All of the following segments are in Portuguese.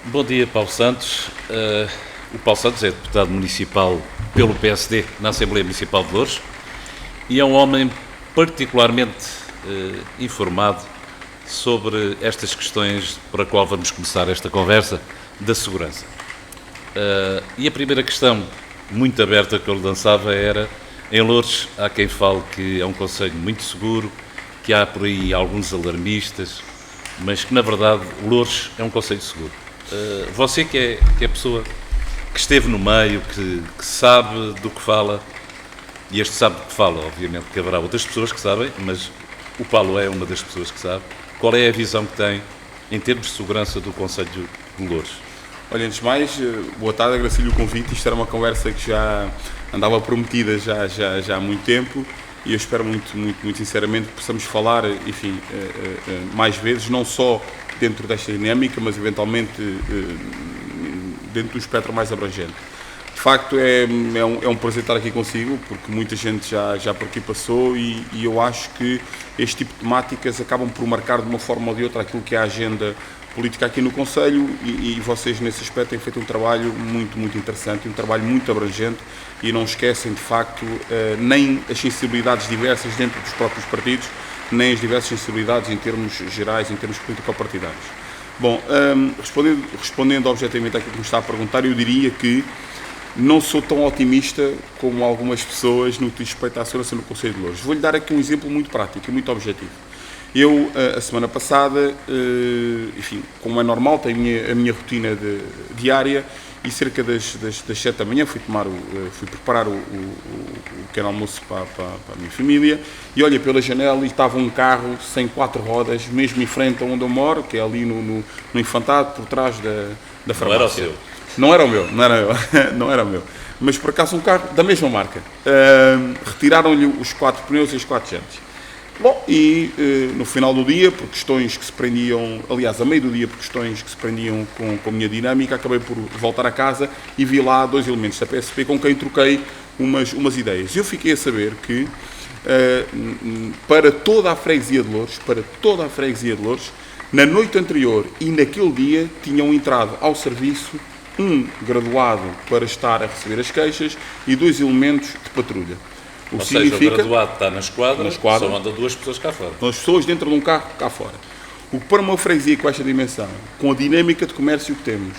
Bom dia, Paulo Santos. O Paulo Santos é deputado municipal pelo PSD na Assembleia Municipal de Loures e é um homem particularmente informado sobre estas questões para a qual vamos começar esta conversa, da segurança. E a primeira questão, muito aberta, que eu lhe lançava era: em Loures há quem fale que é um concelho muito seguro, que há por aí alguns alarmistas, mas que na verdade Loures é um concelho seguro. Você que é a pessoa que esteve no meio, que sabe do que fala, e este sabe do que fala, obviamente que haverá outras pessoas que sabem, mas o Paulo é uma das pessoas que sabe. Qual é a visão que tem em termos de segurança do concelho de Loures? Olha, antes de mais, boa tarde, agradeço-lhe o convite. Isto era uma conversa que já andava prometida já há muito tempo e eu espero muito sinceramente que possamos falar, enfim, mais vezes, não só dentro desta dinâmica, mas eventualmente dentro do espectro mais abrangente. De facto, é um prazer estar aqui consigo, porque muita gente já por aqui passou e eu acho que este tipo de temáticas acabam por marcar de uma forma ou de outra aquilo que é a agenda política aqui no Concelho e vocês nesse aspecto têm feito um trabalho muito interessante, um trabalho muito abrangente e não esquecem de facto nem as sensibilidades diversas dentro dos próprios partidos, nem as diversas sensibilidades em termos gerais, em termos político-partidários. Bom, respondendo objetivamente àquilo que me está a perguntar, eu diria que não sou tão otimista como algumas pessoas no que diz respeito à segurança no Concelho de Loures. Vou-lhe dar aqui um exemplo muito prático e muito objetivo. Eu, a semana passada, enfim, como é normal, tenho a minha rotina diária e cerca das 7 da manhã fui preparar o pequeno almoço para a minha família e olhei pela janela e estava um carro sem 4 rodas, mesmo em frente a onde eu moro, que é ali no Infantado, por trás da farmácia. Não era o seu? Não era o meu, não era o meu. Mas por acaso um carro da mesma marca. Retiraram-lhe os 4 pneus e as 4 jantes. Bom, e no final do dia, por questões que se prendiam, aliás, a meio do dia, por questões que se prendiam com a minha dinâmica, acabei por voltar a casa e vi lá 2 elementos da PSP com quem troquei umas ideias. Eu fiquei a saber que para toda a freguesia de Loures, na noite anterior e naquele dia, tinham entrado ao serviço um graduado para estar a receber as queixas e 2 elementos de patrulha. Ou seja, o graduado está na esquadra, só anda 2 pessoas cá fora. 2 pessoas dentro de um carro cá fora. O que para uma freguesia com esta dimensão, com a dinâmica de comércio que temos,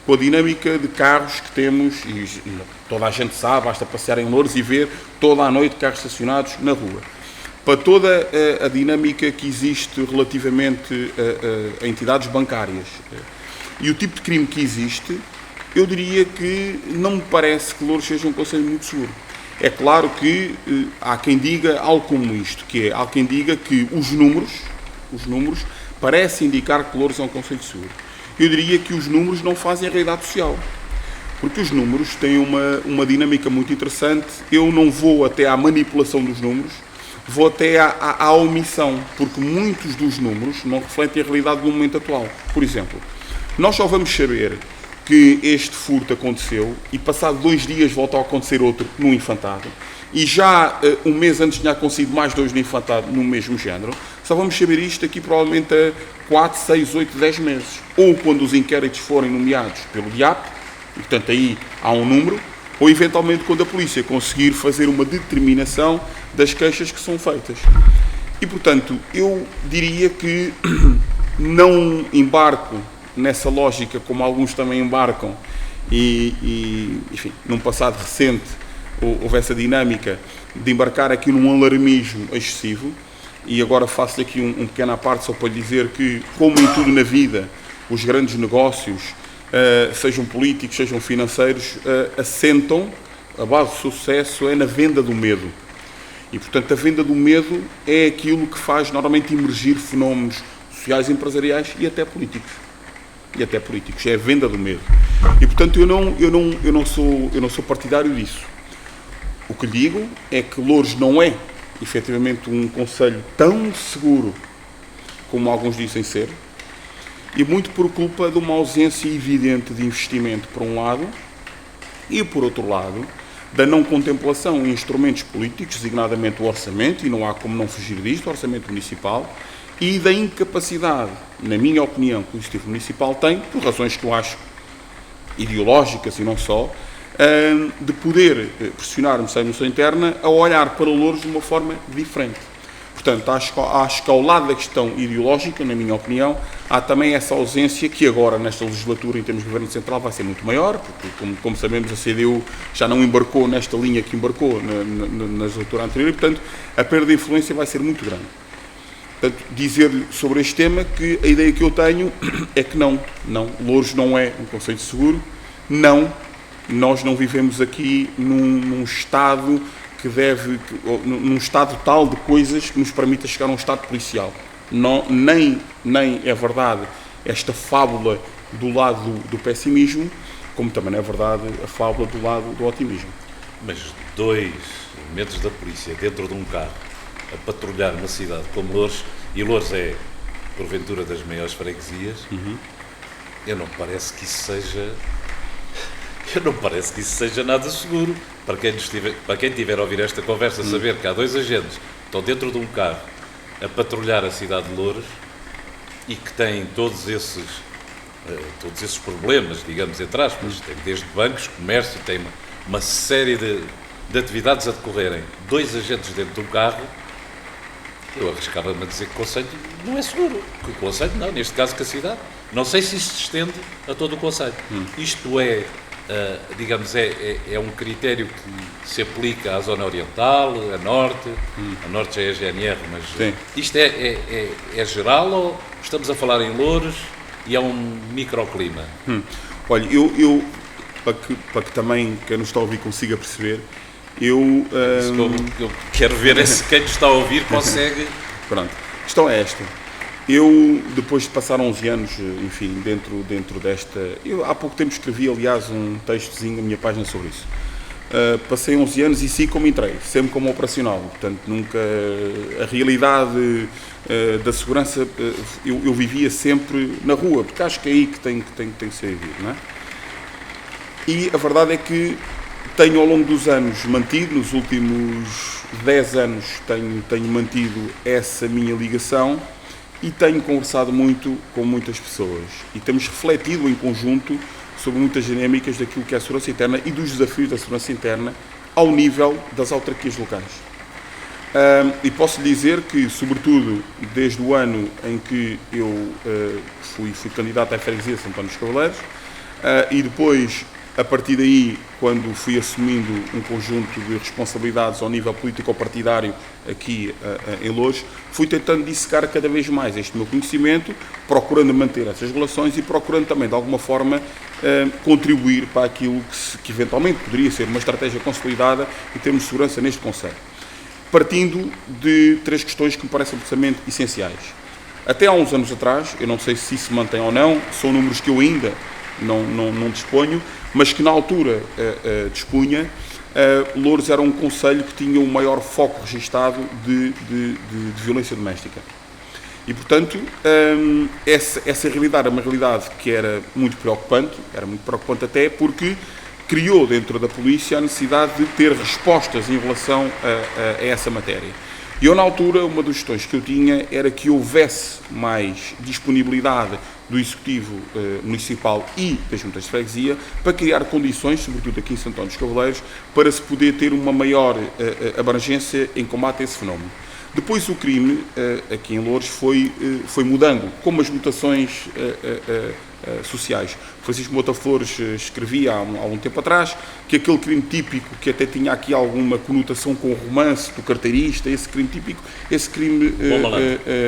com a dinâmica de carros que temos, e toda a gente sabe, basta passear em Loures e ver toda a noite carros estacionados na rua. Para toda a dinâmica que existe relativamente a entidades bancárias e o tipo de crime que existe, eu diria que não me parece que Loures seja um concelho muito seguro. É claro que há quem diga algo como isto, que é, há quem diga que os números parecem indicar que Loures é um concelho seguro. Eu diria que os números não fazem a realidade social, porque os números têm uma dinâmica muito interessante. Eu não vou até à manipulação dos números, vou até à omissão, porque muitos dos números não refletem a realidade do momento atual. Por exemplo, nós só vamos saber que este furto aconteceu e passado 2 dias volta a acontecer outro no Infantado e já um mês antes tinha acontecido mais 2 no Infantado no mesmo género, só vamos saber isto aqui provavelmente a 4, 6, 8, 10 meses. Ou quando os inquéritos forem nomeados pelo DIAP, e portanto aí há um número, ou eventualmente quando a polícia conseguir fazer uma determinação das queixas que são feitas. E portanto eu diria que não embarco nessa lógica, como alguns também embarcam, enfim, num passado recente houve essa dinâmica de embarcar aqui num alarmismo excessivo, e agora faço-lhe aqui um pequeno à parte só para lhe dizer que, como em tudo na vida, os grandes negócios, sejam políticos, sejam financeiros, assentam, a base do sucesso é na venda do medo. E, portanto, a venda do medo é aquilo que faz normalmente emergir fenómenos sociais, empresariais e até políticos. É a venda do medo. E, portanto, eu não sou partidário disso. O que lhe digo é que Loures não é, efetivamente, um concelho tão seguro como alguns dizem ser, e muito por culpa de uma ausência evidente de investimento, por um lado, e, por outro lado, da não contemplação em instrumentos políticos, designadamente o orçamento, e não há como não fugir disto, o orçamento municipal, e da incapacidade, na minha opinião, que o Executivo Municipal tem, por razões que eu acho ideológicas e não só, de poder pressionar o Ministério da Administração Interna a olhar para Loures de uma forma diferente. Portanto, acho que ao lado da questão ideológica, na minha opinião, há também essa ausência que agora, nesta legislatura, em termos de Governo Central, vai ser muito maior, porque, como sabemos, a CDU já não embarcou nesta linha que embarcou na legislatura anterior, e, portanto, a perda de influência vai ser muito grande. Portanto, dizer-lhe sobre este tema que a ideia que eu tenho é que não, Loures não é um conceito seguro, nós não vivemos aqui num estado num estado tal de coisas que nos permita chegar a um estado policial. Nem é verdade esta fábula do lado do pessimismo, como também não é verdade a fábula do lado do otimismo. Mas 2 elementos da polícia dentro de um carro a patrulhar uma cidade como Loures, e Loures é, porventura, das maiores freguesias, eu não parece que isso seja nada seguro. Para quem estiver a ouvir esta conversa, saber que há 2 agentes que estão dentro de um carro a patrulhar a cidade de Loures e que têm todos esses problemas, digamos, entre aspas, tem desde bancos, comércio, tem uma série de atividades a decorrerem. 2 agentes dentro de um carro, eu arriscava-me a dizer que o concelho não é seguro. Que o concelho não, neste caso que a cidade. Não sei se isso se estende a todo o concelho. Isto é, digamos, é um critério que se aplica à zona oriental, a norte já é GNR, mas sim. Isto é geral ou estamos a falar em Loures e é um microclima? Olha, eu para que também quem nos está a ouvir consiga perceber, eu quero ver se quem nos está a ouvir consegue... Pronto, a questão é esta. Eu, depois de passar 11 anos, enfim, dentro desta... Eu há pouco tempo escrevi, aliás, um textozinho na minha página sobre isso. Passei 11 anos e sim como entrei, sempre como operacional. Portanto, nunca... A realidade da segurança, eu vivia sempre na rua, porque acho que é aí que tem que ser vivido, não é? E a verdade é que tenho, ao longo dos anos, mantido, nos últimos 10 anos, tenho mantido essa minha ligação e tenho conversado muito com muitas pessoas. E temos refletido em conjunto sobre muitas dinâmicas daquilo que é a segurança interna e dos desafios da segurança interna ao nível das autarquias locais. E posso lhe dizer que, sobretudo, desde o ano em que eu fui candidato à freguesia de São António dos Cavaleiros, e depois, a partir daí, quando fui assumindo um conjunto de responsabilidades ao nível político-partidário aqui em Loures, fui tentando dissecar cada vez mais este meu conhecimento, procurando manter essas relações e procurando também, de alguma forma, contribuir para aquilo que eventualmente poderia ser uma estratégia consolidada em termos de segurança neste concelho. Partindo de 3 questões que me parecem absolutamente essenciais. Até há uns anos atrás, eu não sei se isso se mantém ou não, são números que eu ainda não disponho, mas que na altura dispunha, Loures era um concelho que tinha o maior foco registado de violência doméstica. E, portanto, essa realidade é uma realidade que era muito preocupante até porque criou dentro da polícia a necessidade de ter respostas em relação a essa matéria. E eu, na altura, uma das questões que eu tinha era que houvesse mais disponibilidade do Executivo Municipal e das juntas de freguesia para criar condições, sobretudo aqui em São António dos Cavaleiros, para se poder ter uma maior abrangência em combate a esse fenómeno. Depois o crime, aqui em Loures, foi mudando, como as mutações sociais. Francisco Mota Flores escrevia há algum tempo atrás que aquele crime típico, que até tinha aqui alguma conotação com o romance do carteirista, esse crime típico, esse crime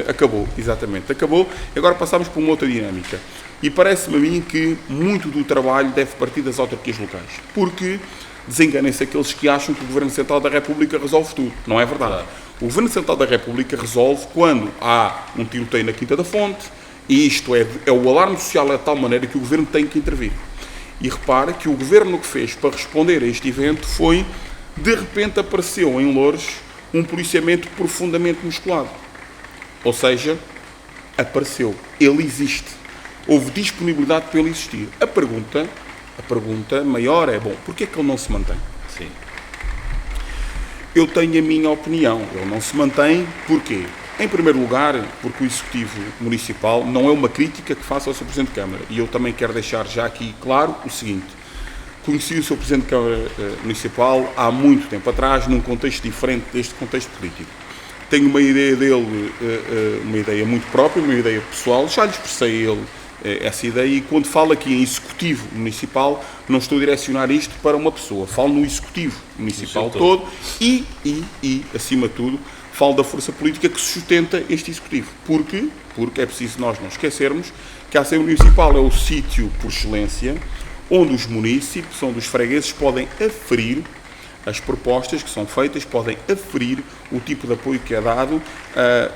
acabou, exatamente, acabou. Agora passamos para uma outra dinâmica. E parece-me a mim que muito do trabalho deve partir das autarquias locais, porque desenganem-se aqueles que acham que o Governo Central da República resolve tudo. Não é verdade. Claro. O Governo Central da República resolve quando há um tiroteio na Quinta da Fonte, e isto é o alarme social de tal maneira que o Governo tem que intervir. E repara que o Governo o que fez para responder a este evento foi, de repente apareceu em Loures um policiamento profundamente musculado. Ou seja, apareceu. Ele existe. Houve disponibilidade para ele existir. A pergunta maior é, porquê é que ele não se mantém? Sim. Eu tenho a minha opinião. Ele não se mantém, porquê? Em primeiro lugar, porque o Executivo Municipal não é uma crítica que faça ao Sr. Presidente de Câmara. E eu também quero deixar já aqui claro o seguinte. Conheci o Sr. Presidente de Câmara Municipal há muito tempo atrás, num contexto diferente deste contexto político. Tenho uma ideia dele, uma ideia muito própria, uma ideia pessoal. Já lhe expressei a ele essa ideia e quando falo aqui em Executivo Municipal, não estou a direcionar isto para uma pessoa. Falo no Executivo Municipal todo e, acima de tudo, falo da força política que sustenta este Executivo. Porque é preciso nós não esquecermos que a Assembleia Municipal é o sítio por excelência onde os munícipes, onde os fregueses podem aferir as propostas que são feitas, podem aferir o tipo de apoio que é dado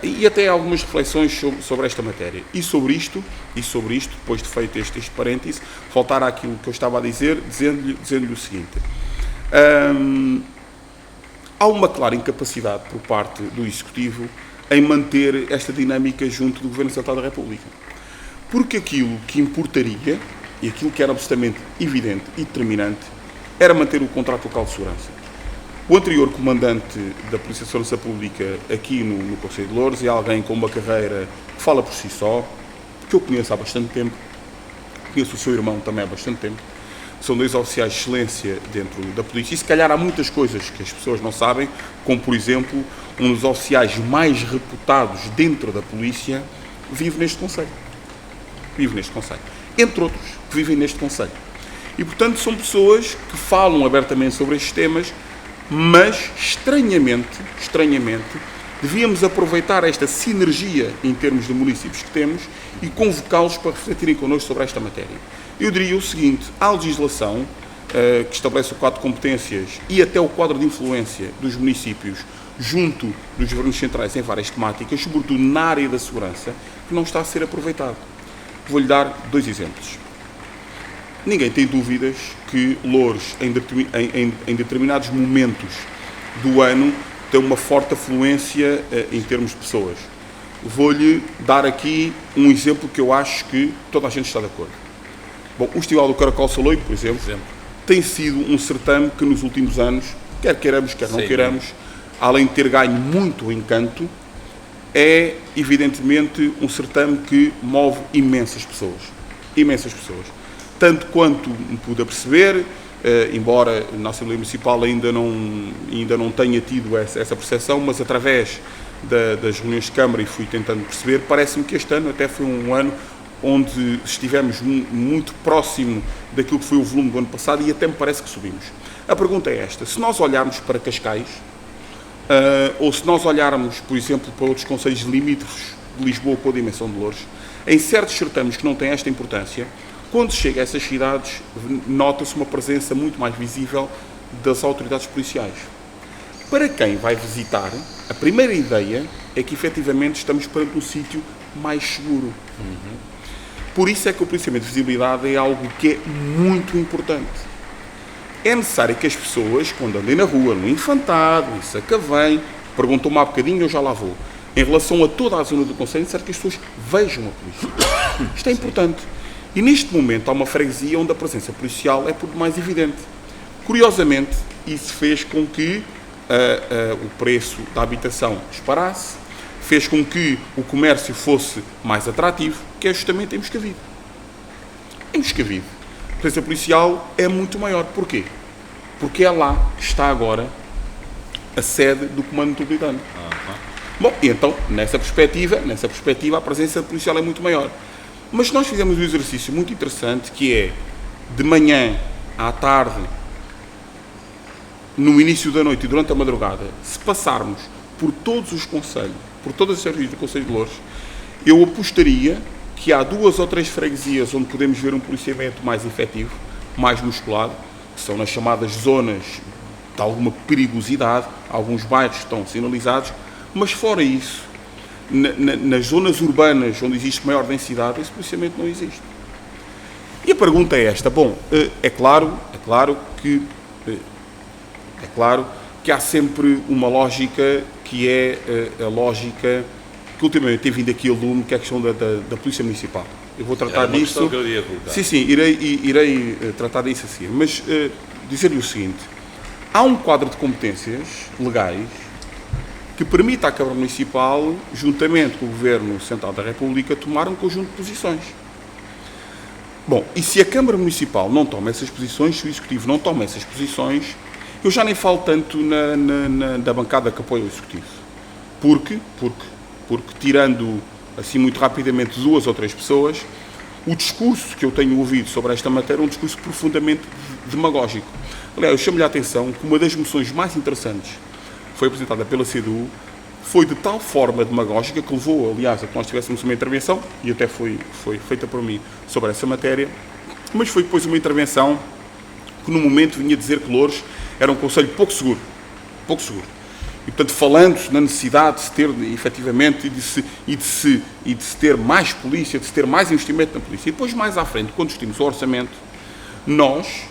e até algumas reflexões sobre esta matéria. E sobre isto, depois de feito este parêntese, voltar àquilo que eu estava a dizer, dizendo-lhe o seguinte. Há uma clara incapacidade por parte do Executivo em manter esta dinâmica junto do Governo Central da República. Porque aquilo que importaria, e aquilo que era absolutamente evidente e determinante, era manter o contrato local de segurança. O anterior comandante da Polícia de Segurança Pública aqui no Concelho de Loures é alguém com uma carreira que fala por si só, que eu conheço há bastante tempo, conheço o seu irmão também há bastante tempo, são dois oficiais de excelência dentro da polícia e se calhar há muitas coisas que as pessoas não sabem, como por exemplo, um dos oficiais mais reputados dentro da polícia vive neste concelho. Entre outros, que vivem neste concelho. E, portanto, são pessoas que falam abertamente sobre estes temas, mas, estranhamente, devíamos aproveitar esta sinergia em termos de municípios que temos e convocá-los para refletirem connosco sobre esta matéria. Eu diria o seguinte, há legislação que estabelece o quadro de competências e até o quadro de influência dos municípios junto dos governos centrais em várias temáticas, sobretudo na área da segurança, que não está a ser aproveitado. Vou-lhe dar 2 exemplos. Ninguém tem dúvidas que Loures, em determinados momentos do ano, tem uma forte afluência em termos de pessoas. Vou-lhe dar aqui um exemplo que eu acho que toda a gente está de acordo. Bom, o Festival do Caracol Saloio, por exemplo, tem sido um certame que nos últimos anos, quer queiramos, quer não queiramos, além de ter ganho muito encanto, é evidentemente um certame que move imensas pessoas. Tanto quanto me pude perceber, embora na Assembleia Municipal ainda não tenha tido essa percepção, mas através das reuniões de Câmara e fui tentando perceber, parece-me que este ano até foi um ano onde estivemos muito próximo daquilo que foi o volume do ano passado e até me parece que subimos. A pergunta é esta, se nós olharmos para Cascais, ou se nós olharmos, por exemplo, para outros concelhos limítrofes de Lisboa com a dimensão de Loures, em certos certames que não têm esta importância, quando se chega a essas cidades, nota-se uma presença muito mais visível das autoridades policiais. Para quem vai visitar, a primeira ideia é que efetivamente estamos perante um sítio mais seguro. Por isso é que o policiamento de visibilidade é algo que é muito importante. É necessário que as pessoas, quando andem na rua, no Infantado, em Sacavém, perguntam-me há bocadinho, eu já lá vou. Em relação a toda a zona do concelho, é necessário que as pessoas vejam a polícia. Isto é importante. E neste momento há uma freguesia onde a presença policial é por demais evidente. Curiosamente, isso fez com que o preço da habitação disparasse, fez com que o comércio fosse mais atrativo, que é justamente em Moscavide. Em Moscavide, a presença policial é muito maior. Porquê? Porque é lá que está agora a sede do Comando Metropolitano. Bom, e então, nessa perspectiva, a presença policial é muito maior. Mas nós fizemos um exercício muito interessante, que é, de manhã à tarde, no início da noite e durante a madrugada, se passarmos por todos os concelhos, por todas as serviços do Concelho de Loures, eu apostaria que há 2 ou 3 freguesias onde podemos ver um policiamento mais efetivo, mais musculado, que são nas chamadas zonas de alguma perigosidade, alguns bairros estão sinalizados, mas fora isso, nas zonas urbanas onde existe maior densidade, esse policiamento não existe. E a pergunta é esta. Bom, é claro que há sempre uma lógica que é a lógica que ultimamente tem vindo aqui a lume, que é a questão da Polícia Municipal. Eu vou tratar disso. Sim, irei tratar disso a seguir. Mas dizer-lhe o seguinte, há um quadro de competências legais que permita à Câmara Municipal, juntamente com o Governo Central da República, tomar um conjunto de posições. Bom, e se a Câmara Municipal não toma essas posições, se o Executivo não toma essas posições, eu já nem falo tanto da bancada que apoia o Executivo. Porque, tirando assim muito rapidamente 2 ou 3 pessoas, o discurso que eu tenho ouvido sobre esta matéria é um discurso profundamente demagógico. Aliás, eu chamo-lhe a atenção que uma das moções mais interessantes foi apresentada pela CDU, foi de tal forma demagógica que levou, aliás, a que nós tivéssemos uma intervenção, e até foi feita por mim sobre essa matéria, mas foi depois uma intervenção que no momento vinha dizer que Loures era um concelho pouco seguro. E, portanto, falando na necessidade de se ter, efetivamente, e de se ter mais polícia, de se ter mais investimento na polícia. E depois, mais à frente, quando discutimos o orçamento, nós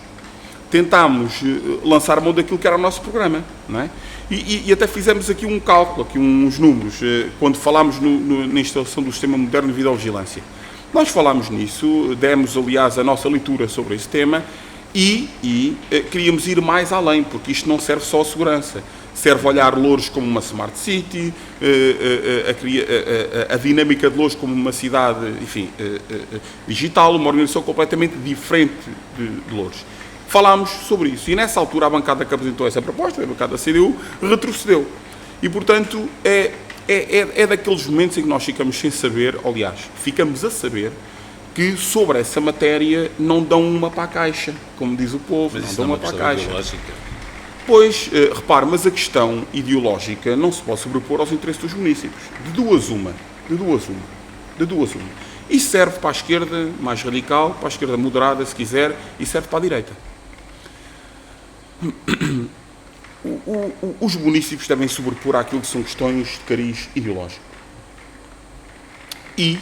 tentámos lançar mão daquilo que era o nosso programa, não é? E até fizemos aqui um cálculo, aqui uns números, quando falámos na instalação do sistema moderno de videovigilância. Nós falámos nisso, demos, aliás, a nossa leitura sobre esse tema e queríamos ir mais além, porque isto não serve só a segurança. Serve olhar Loures como uma smart city, a dinâmica de Loures como uma cidade, enfim, digital, uma organização completamente diferente de Loures. Falámos sobre isso e nessa altura a bancada que apresentou essa proposta, a bancada da CDU, retrocedeu. E, portanto, é daqueles momentos em que nós ficamos sem saber, aliás, ficamos a saber que sobre essa matéria não dão uma para a caixa, como diz o povo, mas não dão uma para a caixa. Ideológica. Pois, repare, mas a questão ideológica não se pode sobrepor aos interesses dos municípios. De duas uma. Isso serve para a esquerda mais radical, para a esquerda moderada, se quiser, e serve para a direita. Os municípios devem sobrepor àquilo que são questões de cariz ideológico. E,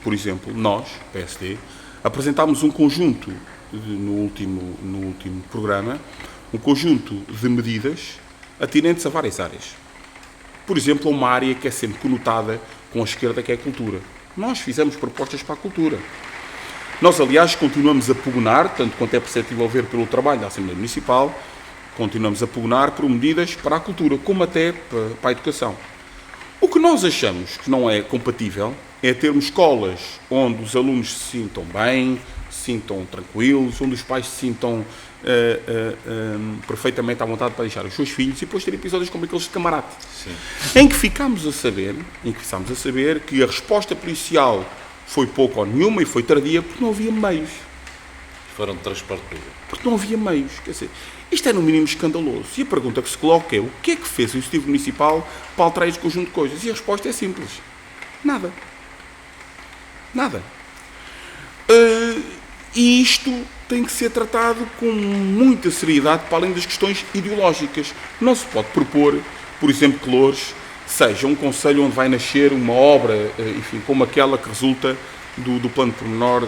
por exemplo, nós, PSD, apresentámos um conjunto, no último programa, um conjunto de medidas atinentes a várias áreas. Por exemplo, uma área que é sempre conotada com a esquerda, que é a cultura. Nós fizemos propostas para a cultura. Nós, aliás, continuamos a pugnar, tanto quanto é perceptível ver pelo trabalho da Assembleia Municipal, continuamos a pugnar por medidas para a cultura, como até para a educação. O que nós achamos que não é compatível é termos escolas onde os alunos se sintam bem, se sintam tranquilos, onde os pais se sintam perfeitamente à vontade para deixar os seus filhos e depois ter episódios como aqueles de Camarate. Sim. Em que ficámos a saber que a resposta policial foi pouco ou nenhuma e foi tardia porque não havia meios. Foram de transporte público. Porque não havia meios. Quer dizer, isto é no mínimo escandaloso. E a pergunta que se coloca é: o que é que fez o Executivo Municipal para alterar este conjunto de coisas? E a resposta é simples: nada. E isto tem que ser tratado com muita seriedade para além das questões ideológicas. Não se pode propor, por exemplo, que Loures seja um concelho onde vai nascer uma obra, enfim, como aquela que resulta do plano pormenor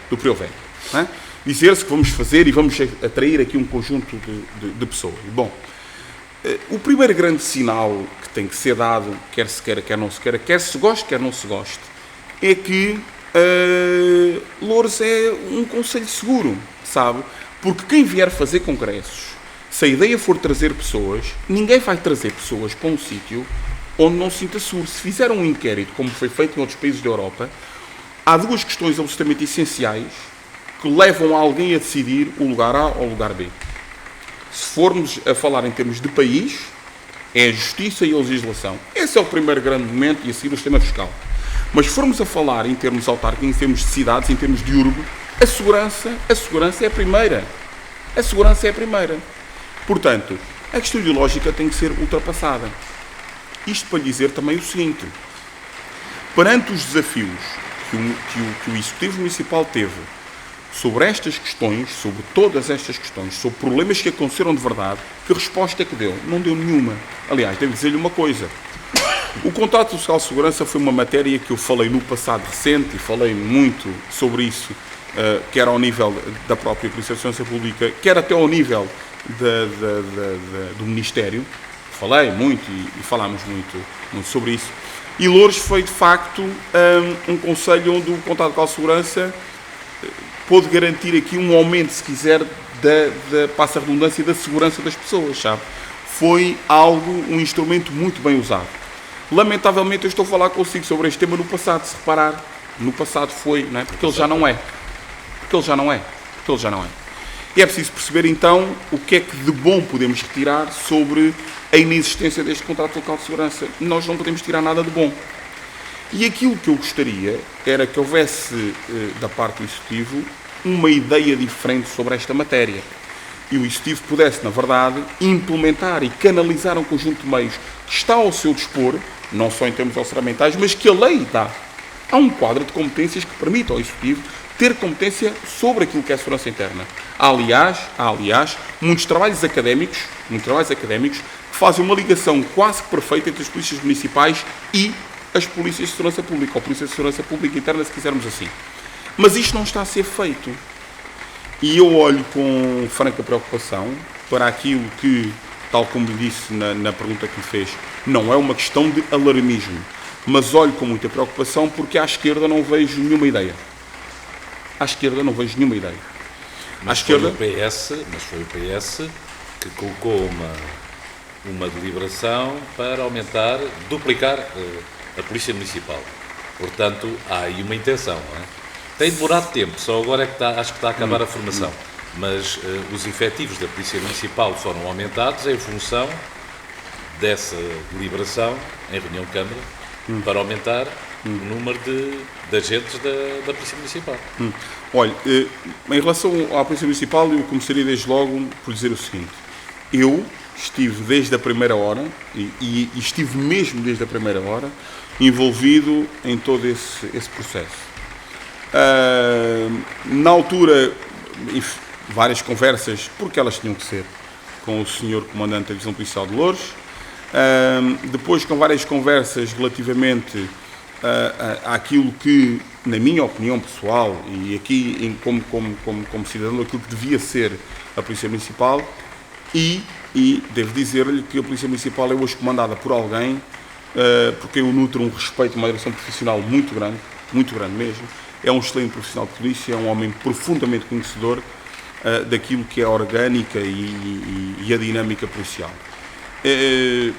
do Prior Velho. É? Dizer-se que vamos fazer e vamos atrair aqui um conjunto de pessoas. Bom, o primeiro grande sinal que tem que ser dado, quer se queira, quer não se queira, quer se goste, quer não se goste, é que Loures é um concelho seguro, sabe? Porque quem vier fazer congressos, se a ideia for trazer pessoas, ninguém vai trazer pessoas para um sítio onde não se sinta seguro. Se fizer um inquérito, como foi feito em outros países da Europa, há duas questões absolutamente essenciais que levam alguém a decidir o lugar A ou o lugar B. Se formos a falar em termos de país, é a justiça e a legislação. Esse é o primeiro grande momento, e a seguir o sistema fiscal. Mas se formos a falar em termos autárquicos, em termos de cidades, em termos de urbo, a segurança é a primeira. A segurança é a primeira. Portanto, a questão ideológica tem que ser ultrapassada. Isto para lhe dizer também o seguinte: perante os desafios que o Executivo Municipal teve sobre estas questões, sobre todas estas questões, sobre problemas que aconteceram de verdade, que resposta é que deu? Não deu nenhuma. Aliás, devo dizer-lhe uma coisa: o contrato social de segurança foi uma matéria que eu falei no passado recente e falei muito sobre isso, quer ao nível da própria Polícia de Segurança Pública, quer até ao nível do Ministério. Falei muito e falámos muito sobre isso. E Loures foi, de facto, um concelho onde o contrato social de segurança pôde garantir aqui um aumento, se quiser, passa a redundância, da segurança das pessoas, sabe? foi um instrumento muito bem usado. Lamentavelmente eu estou a falar consigo sobre este tema no passado, se reparar. No passado foi, não é? Porque ele já não é. Porque ele já não é. Porque ele já não é. E é preciso perceber então o que é que de bom podemos retirar sobre a inexistência deste contrato local de segurança. Nós não podemos tirar nada de bom. E aquilo que eu gostaria era que houvesse, da parte do Executivo, uma ideia diferente sobre esta matéria. E o Executivo pudesse, na verdade, implementar e canalizar um conjunto de meios que está ao seu dispor, não só em termos orçamentais, mas que a lei dá. Há um quadro de competências que permite ao Executivo ter competência sobre aquilo que é a segurança interna. Há, aliás, muitos trabalhos académicos que fazem uma ligação quase que perfeita entre as polícias municipais e as polícias de segurança pública, ou polícias de segurança pública interna, se quisermos assim. Mas isto não está a ser feito. E eu olho com franca preocupação para aquilo que, tal como lhe disse na pergunta que me fez, não é uma questão de alarmismo, mas olho com muita preocupação porque à esquerda não vejo nenhuma ideia. À esquerda não vejo nenhuma ideia. Mas foi o PS que colocou uma deliberação para duplicar a Polícia Municipal. Portanto, há aí uma intenção, não é? Tem demorado tempo, só agora é que acho que está a acabar a formação. Mas os efetivos da Polícia Municipal foram aumentados em função dessa deliberação em reunião de Câmara para aumentar o número de agentes da Polícia Municipal. Olha, em relação à Polícia Municipal, eu começaria desde logo por dizer o seguinte. Eu estive desde a primeira hora, e estive mesmo desde a primeira hora, envolvido em todo esse processo. Na altura, várias conversas, porque elas tinham que ser, com o Sr. Comandante da Divisão Policial de Loures, depois com várias conversas relativamente àquilo que, na minha opinião pessoal, e aqui como cidadão, aquilo que devia ser a Polícia Municipal, e devo dizer-lhe que a Polícia Municipal é hoje comandada por alguém porque eu nutro um respeito, uma direção profissional muito grande mesmo. É um excelente profissional de polícia, é um homem profundamente conhecedor daquilo que é a orgânica e a dinâmica policial.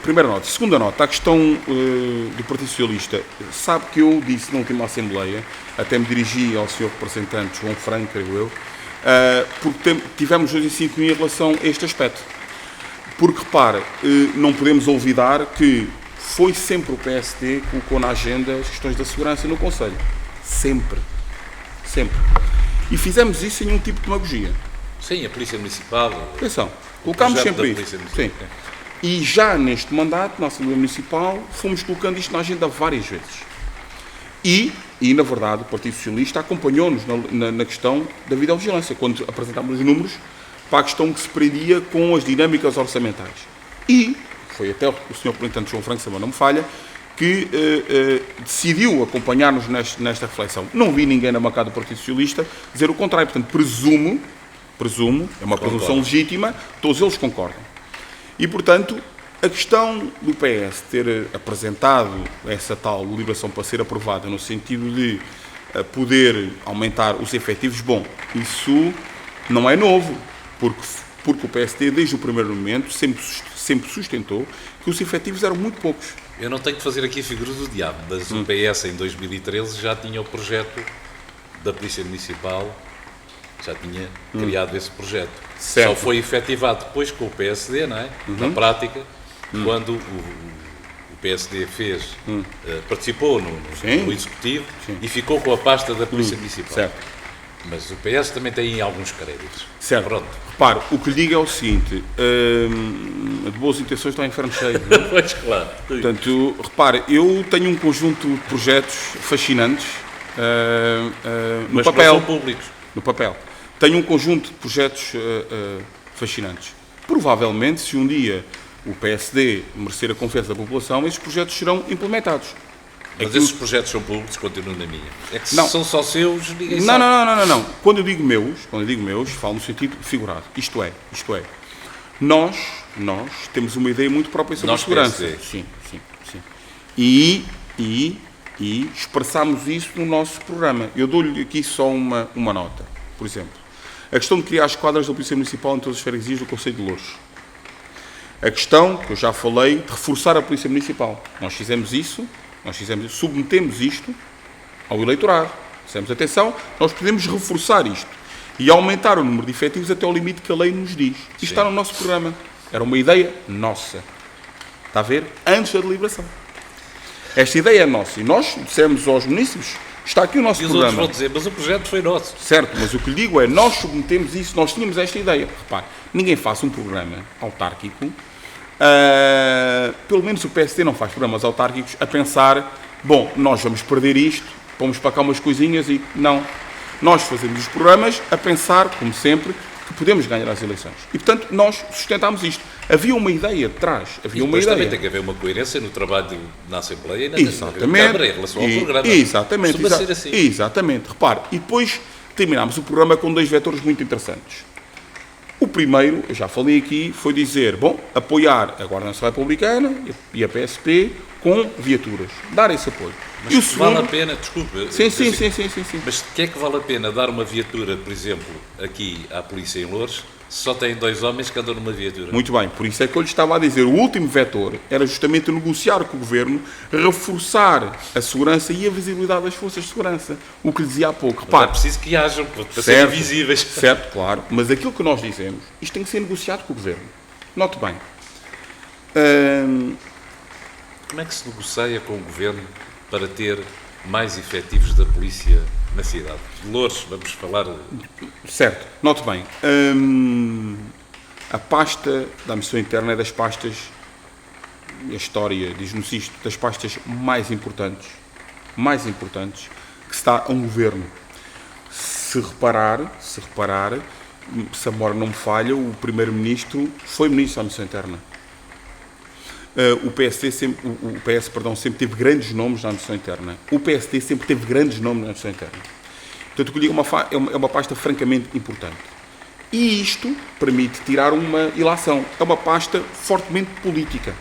Primeira nota. Segunda nota, a questão do Partido Socialista. Sabe que eu disse na última Assembleia, até me dirigi ao Sr. Representante João Franco, creio eu, porque tivemos hoje em sintonia em relação a este aspecto. Porque, repare, não podemos olvidar que foi sempre o PSD que colocou na agenda as questões da segurança no Conselho. Sempre. E fizemos isso sem nenhum tipo de demagogia. Sim, a Polícia Municipal. Atenção, colocámos sempre isso. Sim. E já neste mandato, na Assembleia Municipal, fomos colocando isto na agenda várias vezes. E na verdade, o Partido Socialista acompanhou-nos na questão da videovigilância, quando apresentámos os números para a questão que se prendia com as dinâmicas orçamentais. E foi até o Sr. Representante João Franco, se não me falha, que decidiu acompanhar-nos nesta reflexão. Não vi ninguém na bancada do Partido Socialista dizer o contrário. Portanto, presumo, é uma presunção legítima, todos eles concordam. E, portanto, a questão do PS ter apresentado essa tal deliberação para ser aprovada no sentido de poder aumentar os efetivos, bom, isso não é novo, porque o PSD, desde o primeiro momento, sempre sustentou que os efetivos eram muito poucos. Eu não tenho que fazer aqui a figura do diabo, mas o PS em 2013 já tinha o projeto da Polícia Municipal, já tinha criado esse projeto. Certo. Só foi efetivado depois com o PSD, não é? Na prática, quando o PSD participou no Executivo e ficou com a pasta da Polícia Municipal. Certo. Mas o PS também tem alguns créditos. Certo. Pronto. Repare, o que lhe digo é o seguinte, de boas intenções está o inferno cheio. Pois, claro. Portanto, repare, eu tenho um conjunto de projetos fascinantes no papel. Mas não são públicos. No papel. Tenho um conjunto de projetos fascinantes. Provavelmente, se um dia o PSD merecer a confiança da população, esses projetos serão implementados. Mas esses projetos são públicos, continuam na minha. É que se são só seus, ninguém sabe. Não. Quando eu digo meus, falo no sentido figurado. Isto é, nós temos uma ideia muito própria sobre a segurança. PSD. Sim. E expressámos isso no nosso programa. Eu dou-lhe aqui só uma nota. Por exemplo, a questão de criar as quadras da Polícia Municipal em todas as freguesias do Conselho de Loures. A questão, que eu já falei, de reforçar a Polícia Municipal. Nós fizemos isso, submetemos isto ao eleitorado. Dissemos, atenção, nós podemos reforçar isto e aumentar o número de efetivos até ao limite que a lei nos diz. Isto está no nosso programa. Era uma ideia nossa. Está a ver? Antes da deliberação. Esta ideia é nossa. E nós dissemos aos munícipes, está aqui o nosso programa. E os outros vão dizer, mas o projeto foi nosso. Certo, mas o que lhe digo é, nós submetemos isso, nós tínhamos esta ideia. Repare, ninguém faz um programa autárquico, pelo menos o PSD não faz programas autárquicos a pensar, bom, nós vamos perder isto, vamos para cá umas coisinhas e não. Nós fazemos os programas a pensar, como sempre, que podemos ganhar as eleições. E, portanto, nós sustentámos isto. Havia uma ideia de trás. Havia uma ideia. Também tem que haver uma coerência no trabalho na Assembleia e na Câmara em relação ao programa. Exatamente. Ser assim. Exatamente. Repare, e depois terminámos o programa com 2 vetores muito interessantes. O primeiro, eu já falei aqui, foi dizer, bom, apoiar a Guarda Nacional Republicana e a PSP com viaturas. Dar esse apoio. Mas e o segundo... vale a pena, desculpe. Sim. Mas de que é que vale a pena dar uma viatura, por exemplo, aqui à polícia em Loures, se só tem 2 homens que andam numa viatura? Muito bem, por isso é que eu lhe estava a dizer, o último vetor era justamente negociar com o Governo, reforçar a segurança e a visibilidade das forças de segurança. O que lhe dizia há pouco. Repare, é preciso que hajam, para serem visíveis. Certo, claro. Mas aquilo que nós dizemos, isto tem que ser negociado com o Governo. Note bem. Como é que se negocia com o Governo para ter mais efetivos da polícia na cidade? De Loures, vamos falar... Certo. Note bem. A pasta da Administração Interna é das pastas, a história diz-nos isto, das pastas mais importantes que está a um Governo. Se reparar, se a memória não me falha, o Primeiro-Ministro foi Ministro da Administração Interna. O PS sempre teve grandes nomes na administração interna. O PSD sempre teve grandes nomes na administração interna. Portanto, o que eu digo é uma pasta francamente importante. E isto permite tirar uma ilação. É uma pasta fortemente política.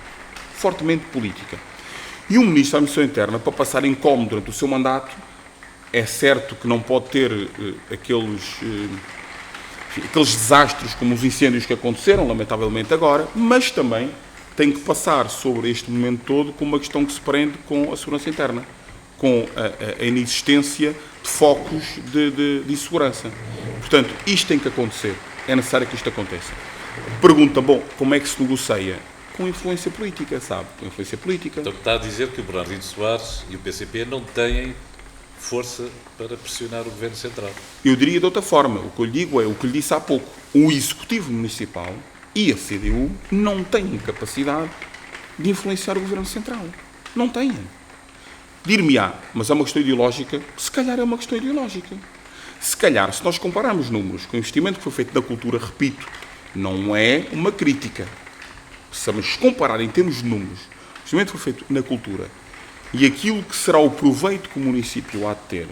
E o Ministro da Administração Interna, para passar incómodo durante o seu mandato, é certo que não pode ter aqueles desastres como os incêndios que aconteceram, lamentavelmente agora, mas também tem que passar sobre este momento todo com uma questão que se prende com a segurança interna, com a inexistência de focos de insegurança. Portanto, isto tem que acontecer. É necessário que isto aconteça. Pergunta, bom, como é que se negocia? Com influência política, sabe? Com influência política. Então está a dizer que o Bernardino Soares e o PCP não têm força para pressionar o Governo Central. Eu diria de outra forma. O que eu lhe digo é o que lhe disse há pouco. O Executivo Municipal e a CDU não têm capacidade de influenciar o Governo Central. Não têm. Dir-me-á, mas é uma questão ideológica? Se calhar é uma questão ideológica. Se calhar, se nós compararmos números com o investimento que foi feito na cultura, repito, não é uma crítica. Se vamos comparar em termos de números, o investimento que foi feito na cultura e aquilo que será o proveito que o município há de ter,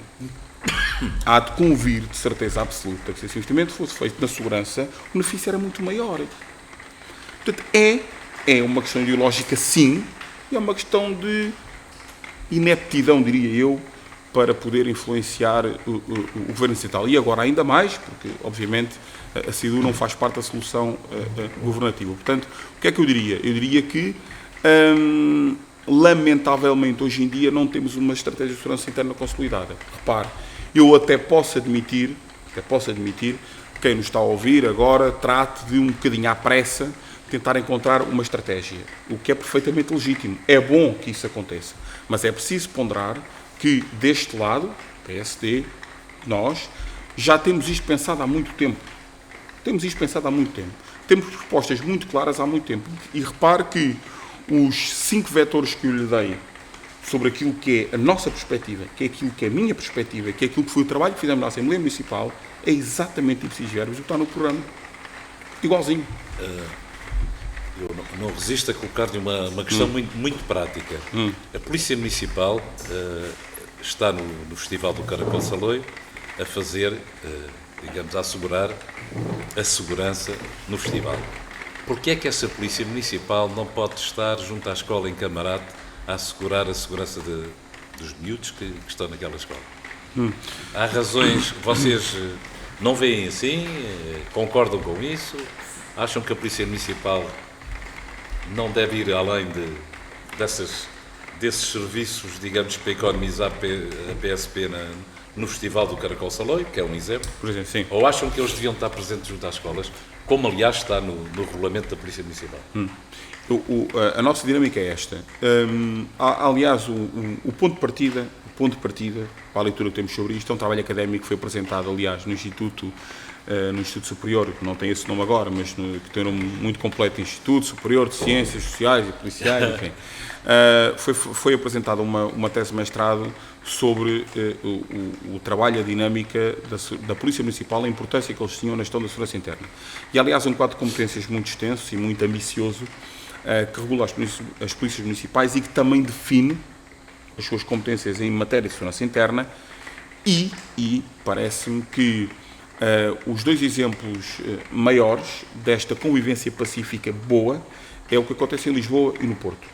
há de convir de certeza absoluta que se esse investimento fosse feito na segurança, o benefício era muito maior. Portanto, é uma questão ideológica, sim, e é uma questão de ineptidão, diria eu, para poder influenciar o Governo Central. E agora ainda mais, porque, obviamente, a CDU não faz parte da solução governativa. Portanto, o que é que eu diria? Eu diria que, lamentavelmente, hoje em dia, não temos uma estratégia de segurança interna consolidada. Repare, eu até posso admitir, quem nos está a ouvir agora, trate de um bocadinho à pressa, tentar encontrar uma estratégia, o que é perfeitamente legítimo. É bom que isso aconteça, mas é preciso ponderar que, deste lado, PSD, nós, já temos isto pensado há muito tempo. Temos propostas muito claras há muito tempo. E repare que os 5 vetores que eu lhe dei sobre aquilo que é a nossa perspectiva, que é aquilo que é a minha perspectiva, que é aquilo que foi o trabalho que fizemos na Assembleia Municipal, é exatamente isso que está no programa. Igualzinho. Eu não resisto a colocar-lhe uma questão muito prática. A Polícia Municipal está no Festival do Caracol Saloio a fazer, digamos, a assegurar a segurança no festival. Porquê é que essa Polícia Municipal não pode estar junto à escola em Camarate a assegurar a segurança dos miúdos que estão naquela escola? Há razões, vocês não veem assim, concordam com isso, acham que a Polícia Municipal não deve ir além desses serviços, digamos, para economizar a PSP no Festival do Caracol Saloio, que é um exemplo? Por exemplo, sim. Ou acham que eles deviam estar presentes junto às escolas, como aliás está no regulamento da Polícia Municipal? A nossa dinâmica é esta. Aliás, o ponto de partida para a leitura que temos sobre isto é um trabalho académico que foi apresentado, aliás, no Instituto Superior, que não tem esse nome agora, mas que tem um nome muito completo, Instituto Superior de Ciências Sociais e Policiais, enfim. Foi apresentada uma tese de mestrado sobre o trabalho e a dinâmica da Polícia Municipal, a importância que eles tinham na gestão da segurança interna. E, aliás, um quadro de competências muito extenso e muito ambicioso, que regula as polícias municipais e que também define as suas competências em matéria de segurança interna e parece-me que os dois exemplos maiores desta convivência pacífica boa é o que acontece em Lisboa e no Porto.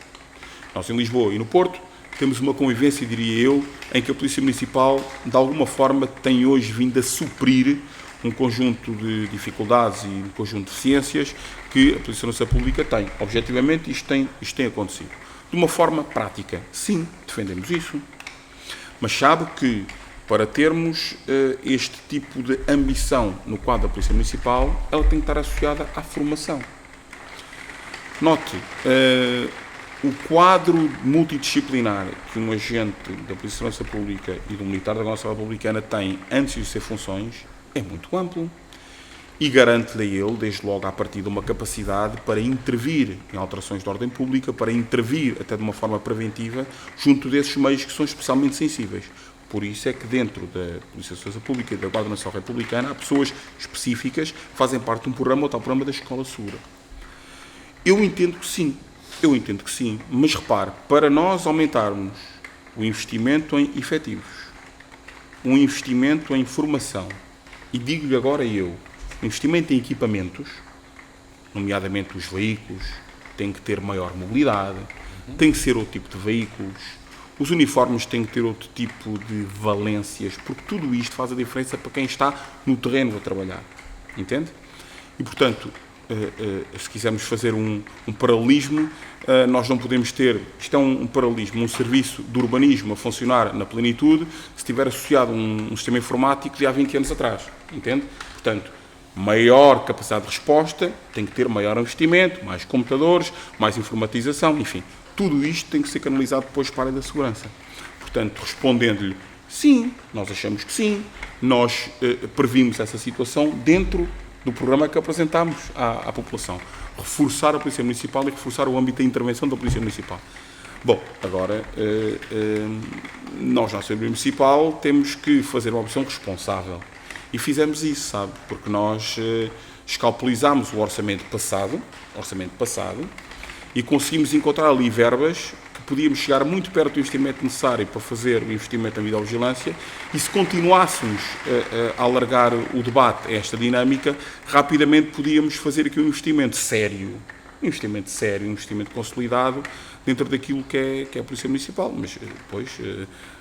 Nós, em Lisboa e no Porto, temos uma convivência, diria eu, em que a Polícia Municipal, de alguma forma, tem hoje vindo a suprir um conjunto de dificuldades e um conjunto de deficiências que a Polícia de Segurança Pública tem. Objetivamente, isto tem acontecido. De uma forma prática, sim, defendemos isso. Mas sabe que, para termos este tipo de ambição no quadro da Polícia Municipal, ela tem que estar associada à formação. Note, o quadro multidisciplinar que um agente da Polícia de Segurança Pública e do militar da nossa Republicana tem antes de ser funções é muito amplo e garante-lhe a ele, desde logo à partida, uma capacidade para intervir em alterações de ordem pública, para intervir até de uma forma preventiva junto desses meios que são especialmente sensíveis. Por isso é que dentro da Polícia de Segurança Pública e da Guarda Nacional Republicana há pessoas específicas que fazem parte de um programa, ou tal programa da Escola Segura. Eu entendo que sim, mas repare, para nós aumentarmos o investimento em efetivos, um investimento em formação, e digo-lhe agora o investimento em equipamentos, nomeadamente os veículos, tem que ter maior mobilidade, tem que ser outro tipo de veículos, os uniformes têm que ter outro tipo de valências, porque tudo isto faz a diferença para quem está no terreno a trabalhar, entende? E, portanto, se quisermos fazer um paralelismo, nós não podemos ter, isto é um paralelismo, um serviço de urbanismo a funcionar na plenitude, se estiver associado a um sistema informático de há 20 anos atrás, entende? Portanto, maior capacidade de resposta, tem que ter maior investimento, mais computadores, mais informatização, enfim, tudo isto tem que ser canalizado depois para a área da segurança. Portanto, respondendo-lhe, sim, nós achamos que sim, nós previmos essa situação dentro do programa que apresentámos à população. Reforçar a Polícia Municipal e reforçar o âmbito da intervenção da Polícia Municipal. Bom, agora, nós na Assembleia Municipal temos que fazer uma opção responsável. E fizemos isso, sabe? Porque nós escalpelizámos o orçamento passado, e conseguimos encontrar ali verbas que podíamos chegar muito perto do investimento necessário para fazer o investimento na videovigilância, e se continuássemos a alargar o debate a esta dinâmica, rapidamente podíamos fazer aqui um investimento sério, um investimento consolidado dentro daquilo que é a Polícia Municipal, mas depois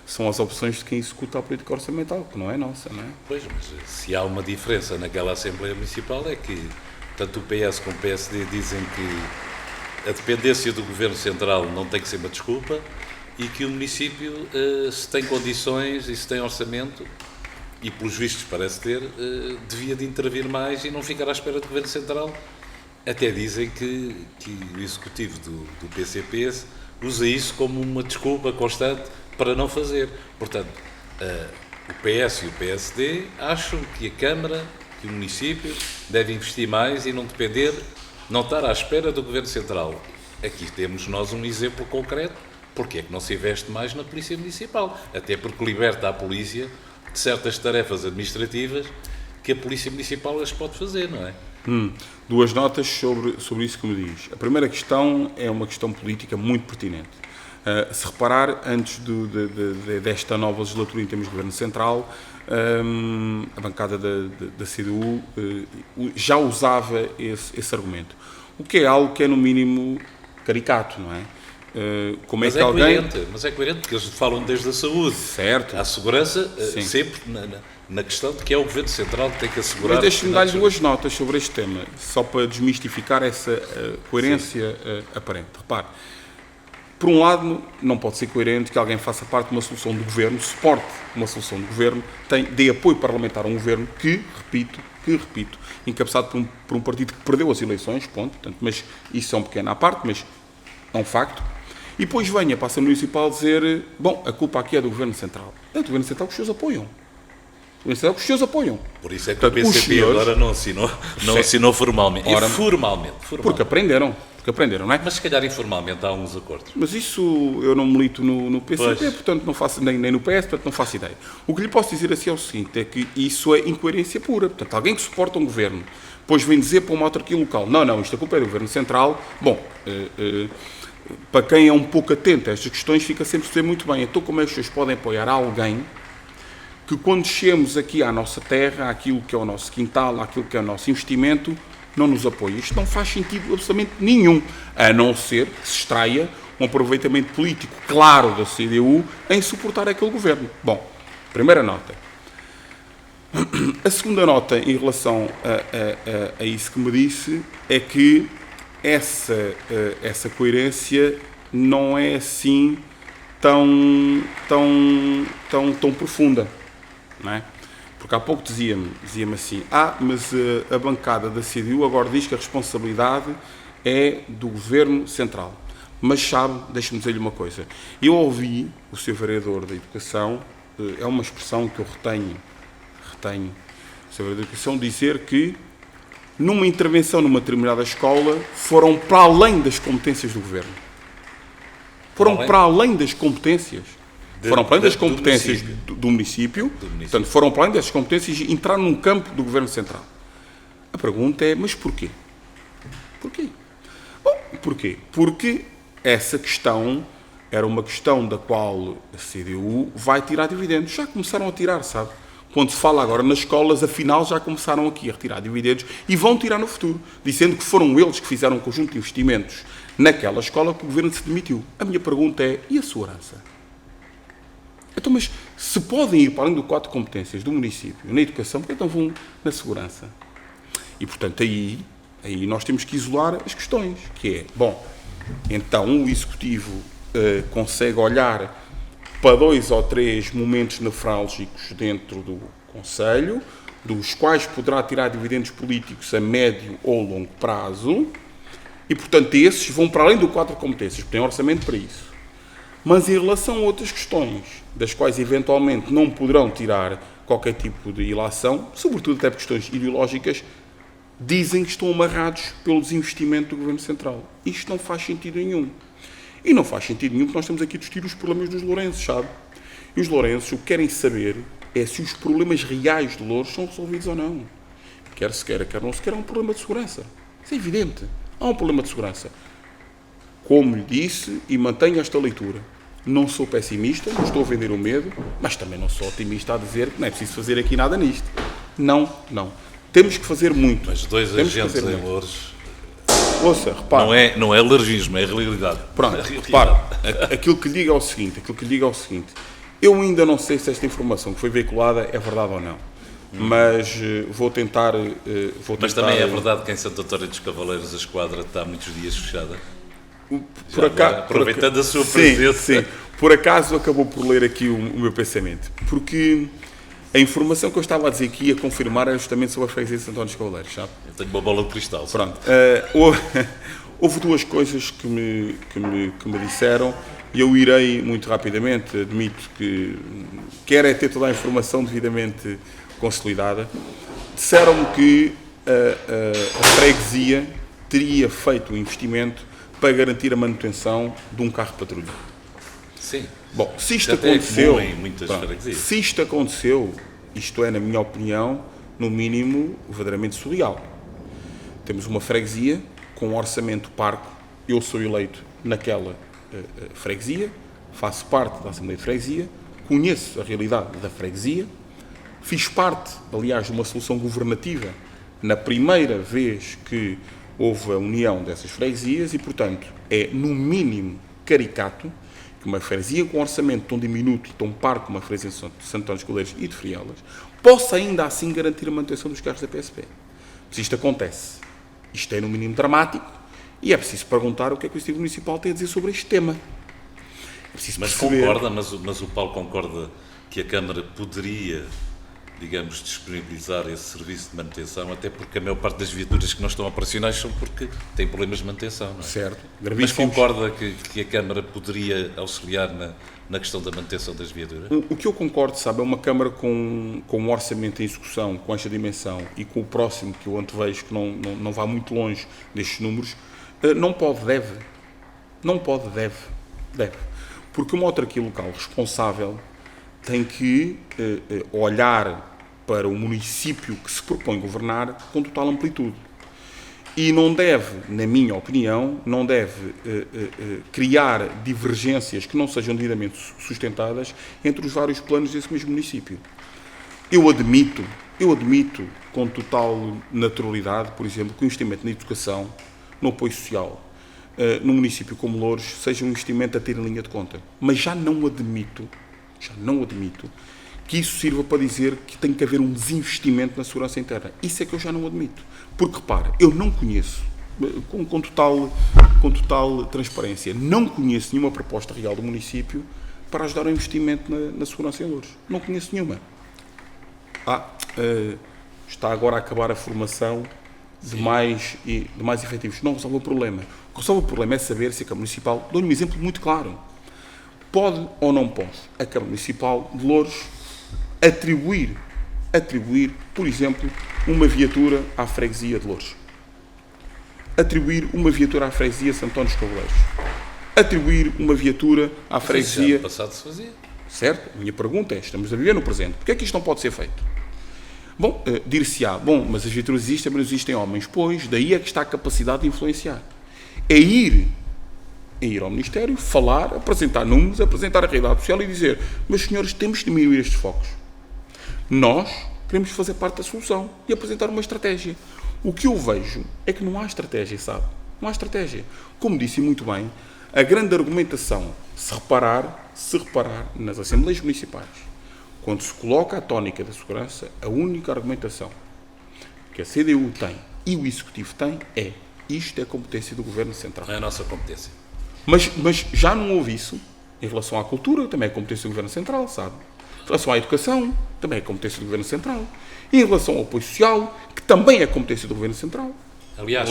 são as opções de quem executa a política orçamental, que não é nossa, não é? Pois, mas se há uma diferença naquela Assembleia Municipal é que tanto o PS como o PSD dizem que a dependência do Governo Central não tem que ser uma desculpa e que o município, se tem condições e se tem orçamento, e pelos vistos parece ter, devia de intervir mais e não ficar à espera do Governo Central. Até dizem que o Executivo do PCP usa isso como uma desculpa constante para não fazer. Portanto, o PS e o PSD acham que a Câmara, que o município, deve investir mais e não depender, não estar à espera do Governo Central. Aqui temos nós um exemplo concreto. Porque é que não se investe mais na Polícia Municipal? Até porque liberta a Polícia de certas tarefas administrativas que a Polícia Municipal as pode fazer, não é? Duas notas sobre isso que me diz. A primeira questão é uma questão política muito pertinente. Se reparar, antes desta nova legislatura em termos de Governo Central, a bancada da CDU já usava esse argumento. O que é algo que é, no mínimo, caricato, não é? como Mas é que alguém... Mas é coerente, porque eles falam desde a saúde. Certo. A segurança, Sim. sempre na questão de que é o Governo Central que tem que assegurar... Mas deixe-me dar-lhe duas notas sobre este tema, só para desmistificar essa coerência aparente. Repare, por um lado, não pode ser coerente que alguém faça parte de uma solução do Governo, suporte uma solução do Governo, dê apoio parlamentar a um Governo que, repito, encabeçado por um partido que perdeu as eleições, ponto, portanto, mas isso é um pequeno à parte, mas é um facto, e depois venha para a Assembleia Municipal dizer, bom, a culpa aqui é do Governo Central. É do Governo Central que os seus apoiam. O Governo Central que os seus apoiam. Por isso é que Portanto, o PCP agora não assinou formalmente. Ora, formalmente. Porque aprenderam, não é? Mas se calhar informalmente há uns acordos. Mas isso eu não milito no PCP, Pois. portanto não faço, nem no PS, portanto não faço ideia. O que lhe posso dizer assim é o seguinte, é que isso é incoerência pura. Portanto, alguém que suporta um governo, depois vem dizer para uma autarquia local, não, isto a culpa é do Governo Central, bom, para quem é um pouco atento a estas questões, fica sempre a dizer muito bem, então como é que os senhores podem apoiar alguém que quando chegamos aqui à nossa terra, àquilo que é o nosso quintal, àquilo que é o nosso investimento, não nos apoia. Isto não faz sentido absolutamente nenhum, a não ser que se extraia um aproveitamento político claro da CDU em suportar aquele governo. Bom, primeira nota. A segunda nota em relação a isso que me disse é que essa coerência não é assim tão profunda, não é? Porque há pouco dizia-me assim, mas a bancada da CDU agora diz que a responsabilidade é do Governo Central. Mas sabe, deixe-me dizer-lhe uma coisa, eu ouvi o Sr. Vereador da Educação, é uma expressão que eu retenho, o Sr. Vereador da Educação, dizer que numa intervenção numa determinada escola foram para além das competências do Governo. Foram para além das competências. Foram para além das competências do município, portanto, foram para além dessas competências e entraram num campo do Governo Central. A pergunta é, mas porquê? Porquê? Bom, porquê? Porque essa questão era uma questão da qual a CDU vai tirar dividendos. Já começaram a tirar, sabe? Quando se fala agora nas escolas, afinal já começaram aqui a retirar dividendos e vão tirar no futuro, dizendo que foram eles que fizeram um conjunto de investimentos naquela escola que o Governo se demitiu. A minha pergunta é, e a segurança? Então, mas se podem ir para além do quadro de competências do município na educação, porque então vão na segurança? E, portanto, aí nós temos que isolar as questões, que é, bom, então o Executivo consegue olhar para 2 ou 3 momentos nefrálgicos dentro do Conselho, dos quais poderá tirar dividendos políticos a médio ou longo prazo, e, portanto, esses vão para além do quadro de competências, porque tem orçamento para isso. Mas em relação a outras questões, das quais eventualmente não poderão tirar qualquer tipo de ilação, sobretudo até por questões ideológicas, dizem que estão amarrados pelo desinvestimento do Governo Central. Isto não faz sentido nenhum. E não faz sentido nenhum que nós estamos aqui a discutir os problemas dos lourenços, sabe? E os lourenços o que querem saber é se os problemas reais de Louros são resolvidos ou não. Quer se queira, quer não se queira, há um problema de segurança. Isso é evidente. Há um problema de segurança. Como lhe disse, e mantenho esta leitura, não sou pessimista, não estou a vender o medo, mas também não sou otimista a dizer que não é preciso fazer aqui nada nisto. Não. Temos que fazer muito. Mas 2 agentes em Louros... Ouça, repare. Não é alargismo, é realidade. Pronto, repare. Aquilo que lhe digo é o seguinte. Eu ainda não sei se esta informação que foi veiculada é verdade ou não. Mas vou tentar... Mas também é verdade que em Santo António dos Cavaleiros a esquadra está há muitos dias fechada? Aproveitando a sua presença. Sim. Por acaso acabou por ler aqui o meu pensamento. Porque a informação que eu estava a dizer aqui, a confirmar, era justamente sobre a freguesia de Santo António dos Cavaleiros, sabe? Eu tenho uma bola de cristal. Pronto. Houve 2 coisas que me disseram e eu irei muito rapidamente, admito que quero é ter toda a informação devidamente consolidada. Disseram-me que a freguesia teria feito um investimento para garantir a manutenção de um carro de patrulha. Sim. Bom, se isto aconteceu, isto é, na minha opinião, no mínimo, verdadeiramente surreal. Temos uma freguesia com um orçamento parco. Eu sou eleito naquela freguesia, faço parte da Assembleia de Freguesia, conheço a realidade da freguesia, fiz parte, aliás, de uma solução governativa na primeira vez que houve a união dessas freguesias e, portanto, é, no mínimo, caricato que uma freguesia com um orçamento tão diminuto e tão parco como a freguesia de Santo António dos Caldeiros e de Frielas possa ainda assim garantir a manutenção dos carros da PSP. Se isto acontece, isto é no mínimo dramático e é preciso perguntar o que é que o Executivo Municipal tem a dizer sobre este tema. É preciso perceber... concorda, mas o Paulo concorda que a Câmara poderia, digamos, disponibilizar esse serviço de manutenção, até porque a maior parte das viaturas que não estão operacionais são porque têm problemas de manutenção, não é? Certo. Mas concorda que a Câmara poderia auxiliar na questão da manutenção das viaturas? O que eu concordo, sabe, é uma Câmara com um orçamento em execução, com esta dimensão e com o próximo que eu antevejo, que não vá muito longe destes números, não pode, deve. Não pode, deve. Porque uma autarquia local responsável tem que olhar para o município que se propõe governar com total amplitude. E não deve, na minha opinião, não deve criar divergências que não sejam devidamente sustentadas entre os vários planos desse mesmo município. Eu admito com total naturalidade, por exemplo, que o investimento na educação, no apoio social, num município como Loures, seja um investimento a ter em linha de conta. Mas já não admito que isso sirva para dizer que tem que haver um desinvestimento na segurança interna. Isso é que eu já não admito. Porque, repara, eu não conheço, com total transparência, não conheço nenhuma proposta real do município para ajudar o investimento na segurança em Loures. Não conheço nenhuma. Está agora a acabar a formação de mais efetivos. Não resolve o problema. O que resolve o problema é saber se a Câmara Municipal, dou-lhe um exemplo muito claro, pode ou não pode a Câmara Municipal de Loures atribuir, por exemplo, uma viatura à freguesia de Loures. Atribuir uma viatura à freguesia de Santo António dos Caldeiros. Atribuir uma viatura à freguesia... No passado se fazia. Certo? A minha pergunta é, estamos a viver no presente. Porquê é que isto não pode ser feito? Bom, dir-se-á, mas as viaturas existem, mas não existem homens. Pois, daí é que está a capacidade de influenciar. É ir ao Ministério, falar, apresentar números, apresentar a realidade social e dizer, meus senhores, temos de diminuir estes focos. Nós queremos fazer parte da solução e apresentar uma estratégia. O que eu vejo é que não há estratégia, sabe? Não há estratégia. Como disse muito bem, a grande argumentação, se reparar nas Assembleias Municipais, quando se coloca a tónica da segurança, a única argumentação que a CDU tem e o Executivo tem é isto é competência do Governo Central. É a nossa competência. Mas já não houve isso em relação à cultura, também é competência do Governo Central, sabe? Em relação à educação, também é competência do Governo Central. E em relação ao apoio social, que também é competência do Governo Central. Aliás,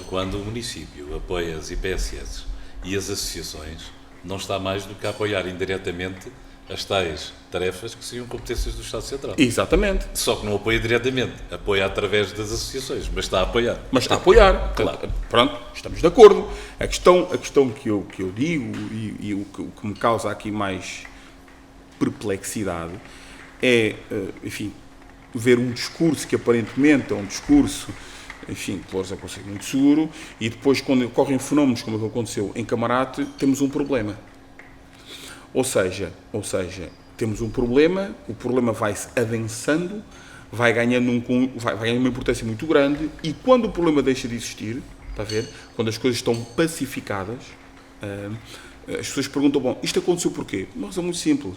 quando o município apoia as IPSS e as associações, não está mais do que a apoiar indiretamente as tais tarefas que seriam competências do Estado Central. Exatamente. Só que não apoia diretamente, apoia através das associações, mas está a apoiar. Mas está a apoiar. Claro. Pronto, estamos de acordo. A questão que eu digo e o que me causa aqui mais perplexidade é, enfim, ver um discurso que aparentemente é um discurso, enfim, que Loures é um conceito muito seguro, e depois, quando ocorrem fenómenos como o que aconteceu em Camarate, temos um problema. Ou seja, temos um problema, o problema vai-se adensando, vai ganhando uma importância muito grande, e quando o problema deixa de existir, está a ver? Quando as coisas estão pacificadas, as pessoas perguntam, bom, isto aconteceu porquê? Mas é muito simples.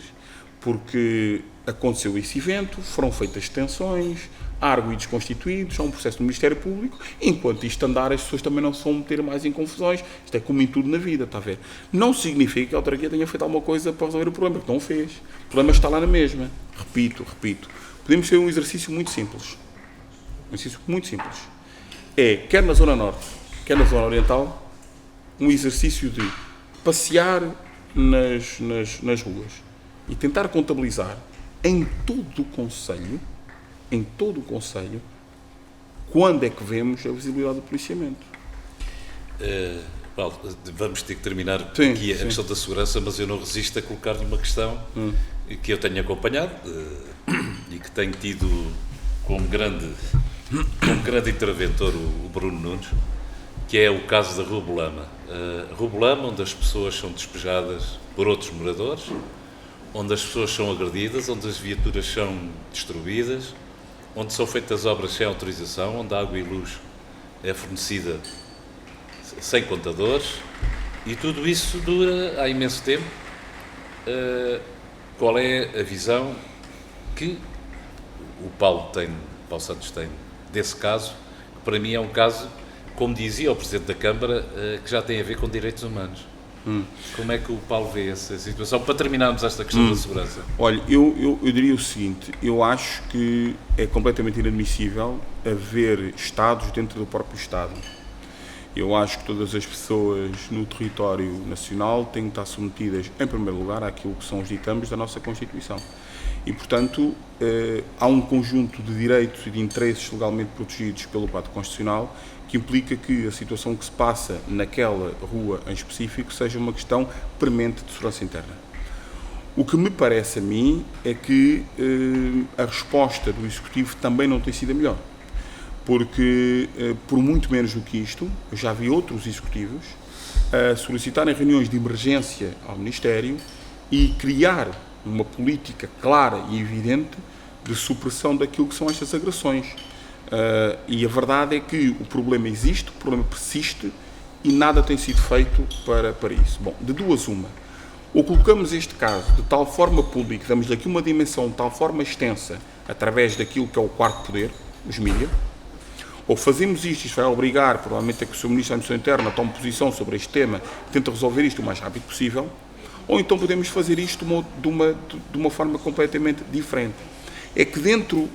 Porque aconteceu esse evento, foram feitas detenções, há arguidos constituídos, há um processo no Ministério Público, e enquanto isto andar, as pessoas também não se vão meter mais em confusões. Isto é como em tudo na vida, está a ver? Não significa que a autarquia tenha feito alguma coisa para resolver o problema, porque não fez. O problema está lá na mesma. Repito. Podemos ter um exercício muito simples. Quer na Zona Norte, quer na Zona Oriental, um exercício de passear nas ruas e tentar contabilizar em todo o concelho, quando é que vemos a visibilidade do policiamento. Paulo, vamos ter que terminar aqui a questão da segurança, mas eu não resisto a colocar-lhe uma questão que eu tenho acompanhado e que tenho tido como grande interventor o Bruno Nunes, que é o caso da Rua Bolama. Rua Bolama, onde as pessoas são despejadas por outros moradores, onde as pessoas são agredidas, onde as viaturas são destruídas, onde são feitas obras sem autorização, onde a água e luz é fornecida sem contadores E tudo isso dura há imenso tempo. Qual é a visão que o Paulo Santos tem desse caso, que para mim é um caso, como dizia o Presidente da Câmara, que já tem a ver com direitos humanos. Como é que o Paulo vê essa situação? Para terminarmos esta questão da segurança. Olha, eu diria o seguinte, eu acho que é completamente inadmissível haver Estados dentro do próprio Estado. Eu acho que todas as pessoas no território nacional têm que estar submetidas, em primeiro lugar, àquilo que são os ditames da nossa Constituição. E, portanto, há um conjunto de direitos e de interesses legalmente protegidos pelo Pacto Constitucional que implica que a situação que se passa naquela rua em específico seja uma questão premente de segurança interna. O que me parece a mim é que a resposta do Executivo também não tem sido a melhor. Porque, por muito menos do que isto, eu já vi outros Executivos solicitarem reuniões de emergência ao Ministério e criar uma política clara e evidente de supressão daquilo que são estas agressões. E a verdade é que o problema existe, o problema persiste e nada tem sido feito para isso. Bom, de duas uma. Ou colocamos este caso de tal forma pública, damos-lhe aqui uma dimensão de tal forma extensa, através daquilo que é o quarto poder, os mídias, ou fazemos isto vai obrigar, provavelmente, a que o Sr. Ministro da Administração Interna tome posição sobre este tema e tente resolver isto o mais rápido possível, ou então podemos fazer isto de uma forma completamente diferente. É que dentro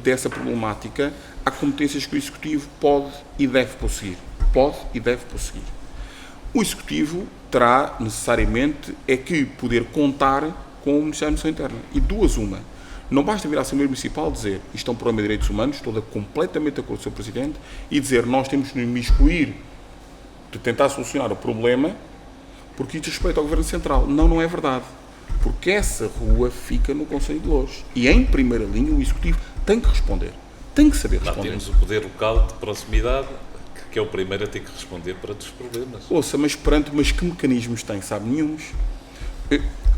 dessa problemática há competências que o Executivo pode e deve prosseguir. Pode e deve prosseguir. O Executivo terá necessariamente que poder contar com o Ministério da Administração Interna. E duas uma. Não basta vir à Assembleia Municipal dizer isto é um problema de direitos humanos, estou completamente de acordo com o Sr. Presidente, e dizer nós temos de nos imiscuir de tentar solucionar o problema porque isto respeita ao Governo Central. Não é verdade. Porque essa rua fica no Concelho de Loures. E em primeira linha o Executivo tem que responder. Tem que saber responder. Lá temos o poder local de proximidade, que é o primeiro a ter que responder para os problemas. Ouça, mas que mecanismos tem? Sabe, nenhuns.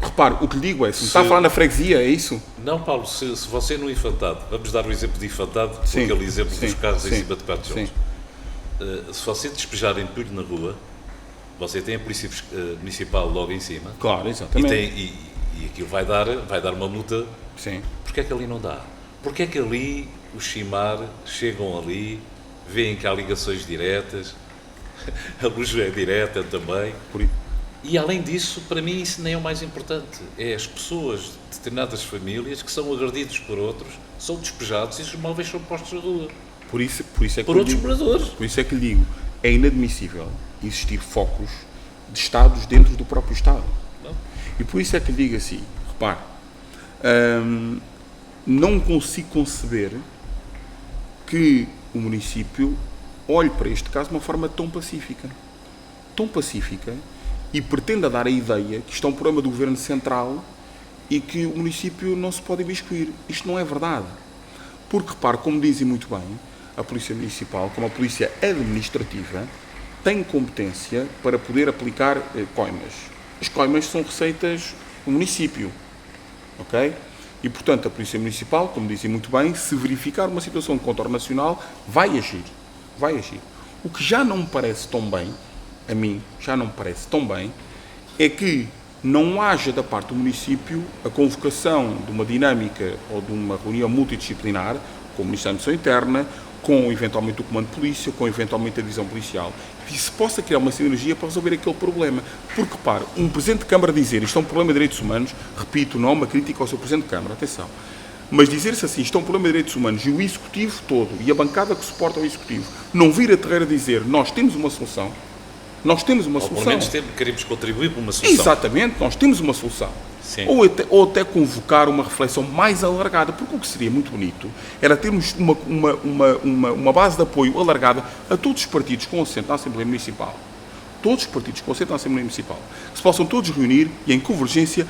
Repare, o que lhe digo é, se me está a falar na freguesia, é isso? Não, Paulo, se você no Infantado, vamos dar o exemplo de Infantado, sim, aquele exemplo sim, dos carros sim, em cima de caixões. Se você despejar entulho na rua, você tem a Polícia Municipal logo em cima. Claro, exatamente. E aquilo vai dar uma multa. Sim. Porquê é que ali não dá? Porquê é que ali os Chimar chegam ali, veem que há ligações diretas, a luz é direta também. E além disso, para mim isso nem é o mais importante. É as pessoas de determinadas famílias que são agredidos por outros, são despejados e os móveis são postos na rua. Por isso é que por outros moradores. Por isso é que lhe digo, é inadmissível existir focos de Estados dentro do próprio Estado. Não. E por isso é que lhe digo assim, repare, não consigo conceber que o município olhe para este caso de uma forma tão pacífica. E pretenda dar a ideia que isto é um problema do Governo Central e que o município não se pode imiscuir. Isto não é verdade. Porque, repare, como dizem muito bem, a Polícia Municipal, como a Polícia Administrativa, tem competência para poder aplicar coimas. As coimas são receitas do município. Ok? E, portanto, a Polícia Municipal, como dizem muito bem, se verificar uma situação de contorno nacional, vai agir. O que já não me parece tão bem, a mim, é que não haja da parte do município a convocação de uma dinâmica ou de uma reunião multidisciplinar com o Ministério da Administração Interna, com eventualmente o Comando de Polícia, com eventualmente a Divisão Policial, e se possa criar uma sinergia para resolver aquele problema. Porque, repare, um Presidente de Câmara dizer isto é um problema de direitos humanos, repito, não é uma crítica ao seu Presidente de Câmara, atenção, mas dizer-se assim, isto é um problema de direitos humanos, e o Executivo todo, e a bancada que suporta o Executivo, não vir a terreira dizer nós temos uma solução, ou pelo menos queremos contribuir para uma solução. Exatamente, nós temos uma solução. Sim. Ou até convocar uma reflexão mais alargada, porque o que seria muito bonito era termos uma base de apoio alargada a todos os partidos com assento na Assembleia Municipal. Todos os partidos com assento na Assembleia Municipal. Que se possam todos reunir e, em convergência,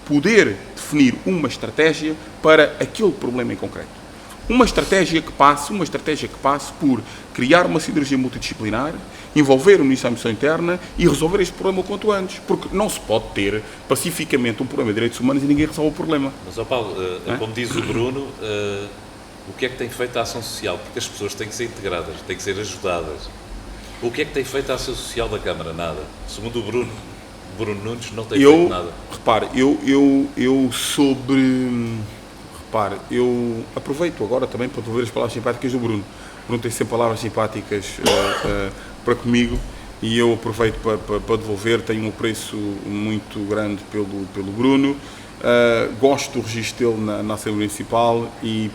poder definir uma estratégia para aquele problema em concreto. Uma estratégia que passe por criar uma sinergia multidisciplinar, envolver o Ministério da Administração Interna e resolver este problema o quanto antes. Porque não se pode ter pacificamente um problema de direitos humanos e ninguém resolve o problema. Mas, Paulo, como diz o Bruno, o que é que tem feito a ação social? Porque as pessoas têm que ser integradas, têm que ser ajudadas. O que é que tem feito a ação social da Câmara? Nada. Segundo o Bruno Nunes não tem feito nada. Repare, eu aproveito agora também para devolver as palavras simpáticas do Bruno. O Bruno tem sempre palavras simpáticas para comigo e eu aproveito para devolver. Tenho um apreço muito grande pelo Bruno. Gosto do registro dele na Assembleia Municipal e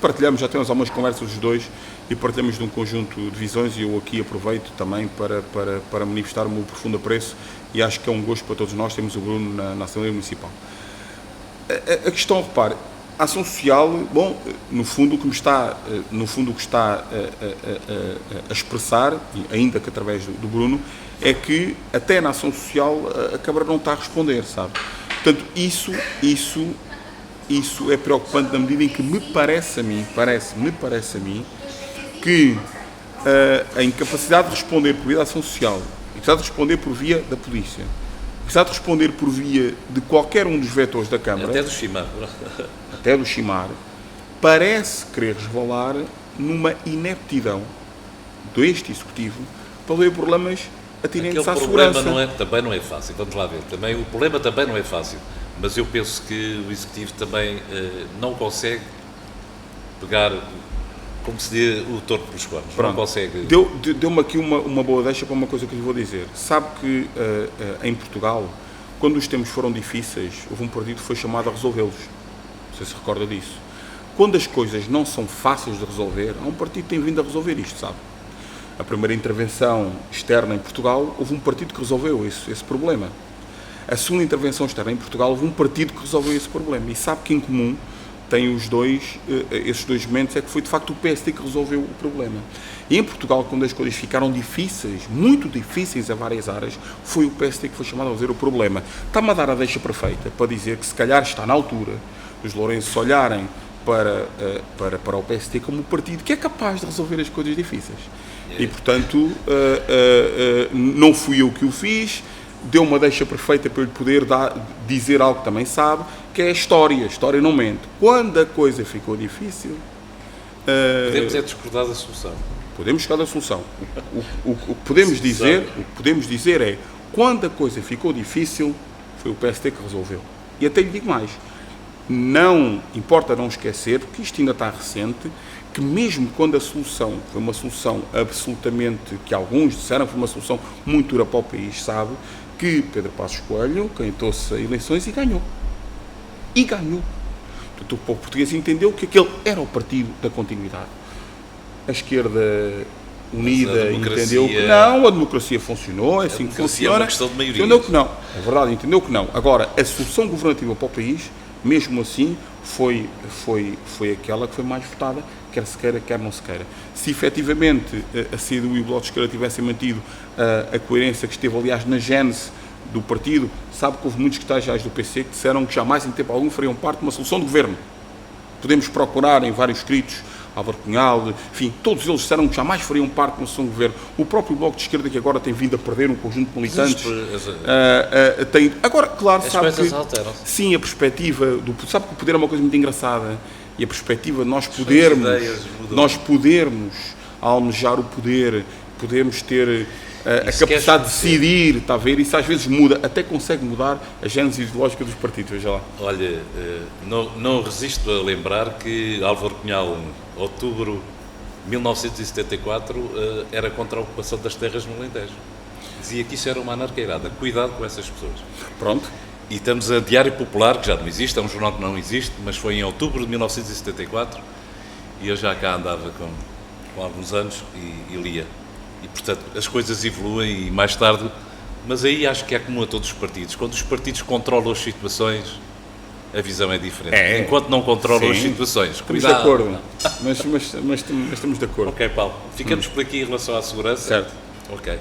partilhamos, já temos algumas conversas dos dois e partilhamos de um conjunto de visões e eu aqui aproveito também para manifestar o meu profundo apreço e acho que é um gosto para todos nós termos o Bruno na Assembleia Municipal. A questão, repare, a ação social, bom, no fundo o que está a expressar, ainda que através do Bruno, é que até na ação social a Câmara não está a responder, sabe? Portanto, isso é preocupante na medida em que me parece a mim que a incapacidade de responder por via da ação social, a incapacidade de responder por via da polícia, a incapacidade de responder por via de qualquer um dos vetores da Câmara, até do Chimar, parece querer resvalar numa ineptidão deste Executivo para ver problemas atinentes à segurança. Também não é fácil, vamos lá ver. O problema também não é fácil, mas eu penso que o Executivo também não consegue pegar, como se diz, o touro pelos cornos. Não consegue. Deu-me aqui uma boa deixa para uma coisa que eu lhe vou dizer. Sabe que em Portugal, quando os tempos foram difíceis, houve um partido que foi chamado a resolvê-los. Não sei se recorda disso. Quando as coisas não são fáceis de resolver, há um partido que tem vindo a resolver isto, sabe? A primeira intervenção externa em Portugal, houve um partido que resolveu esse problema. A segunda intervenção externa em Portugal, houve um partido que resolveu esse problema. E sabe que em comum tem esses dois momentos, é que foi de facto o PSD que resolveu o problema. E em Portugal, quando as coisas ficaram difíceis, muito difíceis a várias áreas, foi o PSD que foi chamado a resolver o problema. Está-me a dar a deixa perfeita para dizer que se calhar está na altura dos lourenços olharem para o PSD como um partido que é capaz de resolver as coisas difíceis. E, portanto, não fui eu que o fiz, deu uma deixa perfeita para eu lhe poder dizer algo que também sabe, que é a história não mente. Quando a coisa ficou difícil... Podemos discordar da solução. Podemos discordar da solução. O que podemos dizer é, quando a coisa ficou difícil, foi o PSD que resolveu. E até lhe digo mais, não importa não esquecer, porque isto ainda está recente, que mesmo quando a solução foi uma solução absolutamente, que alguns disseram que foi uma solução muito dura para o país, sabe, que Pedro Passos Coelho candidatou-se a eleições e ganhou. Portanto, o povo português entendeu que aquele era o partido da continuidade. A esquerda unida entendeu que não, a democracia funcionou, é assim que funciona. Entendeu que não. É verdade, entendeu que não. Agora, a solução governativa para o país, mesmo assim, foi aquela que foi mais votada, quer se queira, quer não se queira. Se efetivamente a CDU e o Bloco de Esquerda tivessem mantido a coerência que esteve, aliás, na gênese do partido, sabe que houve muitos secretários do PC que disseram que jamais em tempo algum fariam parte de uma solução de governo. Podemos procurar em vários escritos, Álvaro Cunhal, enfim, todos eles disseram que jamais fariam parte de uma solução de governo. O próprio Bloco de Esquerda, que agora tem vindo a perder um conjunto de militantes, tem... Agora, claro, sabe que... Sim, a perspectiva... Sabe que o poder é uma coisa muito engraçada. E a perspectiva de nós podermos almejar o poder, podemos ter a capacidade de decidir, está a ver? Isso às vezes muda, até consegue mudar a gênese ideológica dos partidos, veja lá. Olha, não resisto a lembrar que Álvaro Cunhal, em outubro de 1974, era contra a ocupação das terras no Alentejo. Dizia que isso era uma anarqueirada. Cuidado com essas pessoas. Pronto. E estamos a Diário Popular, que já não existe, é um jornal que não existe, mas foi em outubro de 1974 e eu já cá andava com alguns anos e lia. E, portanto, as coisas evoluem e mais tarde, mas aí acho que é comum a todos os partidos. Quando os partidos controlam as situações, a visão é diferente. Enquanto não controlam as situações, cuidado. Estamos de acordo, mas estamos de acordo. Ok, Paulo. Ficamos por aqui em relação à segurança. Certo. Ok.